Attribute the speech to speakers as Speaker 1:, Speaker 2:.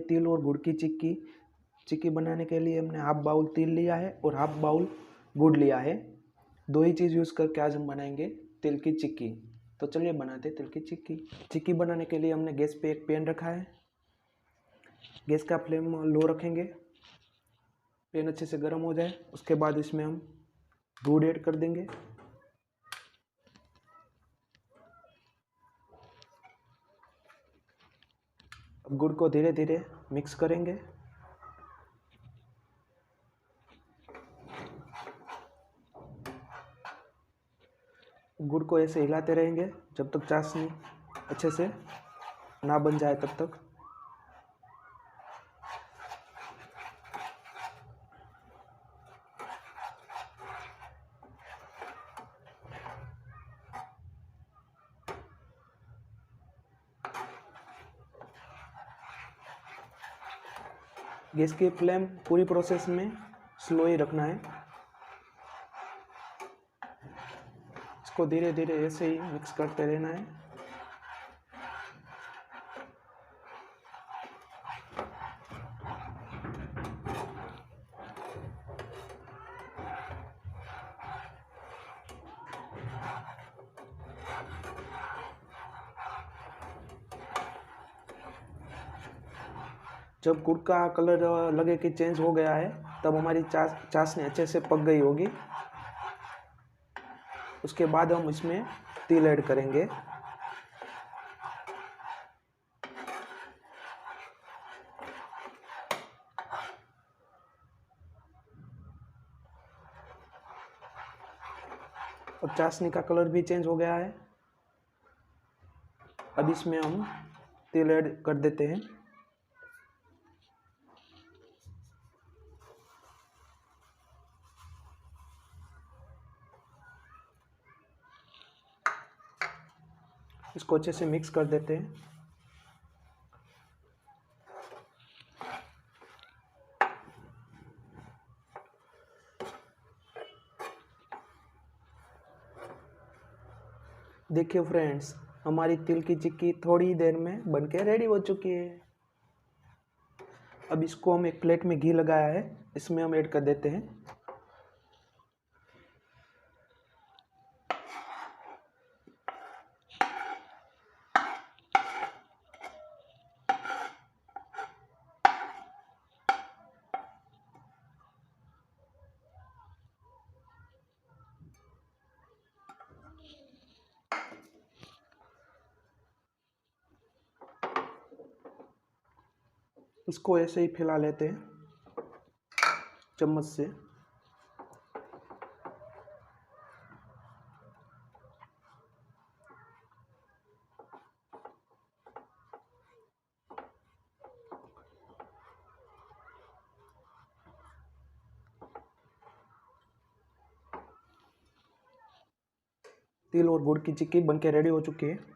Speaker 1: तिल और गुड़ की चिक्की। चिक्की बनाने के लिए हमने हाफ बाउल तिल लिया है और हाफ बाउल गुड़ लिया है। दो ही चीज़ यूज़ करके आज हम बनाएंगे तिल की चिक्की। तो चलिए बनाते हैं तिल की चिक्की। चिक्की बनाने के लिए हमने गैस पे एक पैन रखा है। गैस का फ्लेम लो रखेंगे। पैन अच्छे से गर्म हो जाए उसके बाद इसमें हम गुड़ ऐड कर देंगे। अब गुड़ को धीरे धीरे मिक्स करेंगे। गुड़ को ऐसे हिलाते रहेंगे जब तक चाशनी अच्छे से ना बन जाए तब तक। गैस की फ्लेम पूरी प्रोसेस में स्लो ही रखना है। इसको धीरे धीरे ऐसे ही मिक्स करते रहना है। जब गुड़ का कलर लगे कि चेंज हो गया है तब हमारी चाशनी अच्छे से पक गई होगी। उसके बाद हम इसमें तिल ऐड करेंगे। अब चाशनी का कलर भी चेंज हो गया है। अब इसमें हम तिल ऐड कर देते हैं। इसको अच्छे से मिक्स कर देते हैं। देखिए फ्रेंड्स, हमारी तिल की चिक्की थोड़ी देर में बनके रेडी हो चुकी है। अब इसको हम एक प्लेट में घी लगाया है, इसमें हम ऐड कर देते हैं। इसको ऐसे ही फैला लेते हैं चम्मच से। तिल और गुड़ की चिक्की बनके रेडी हो चुकी है।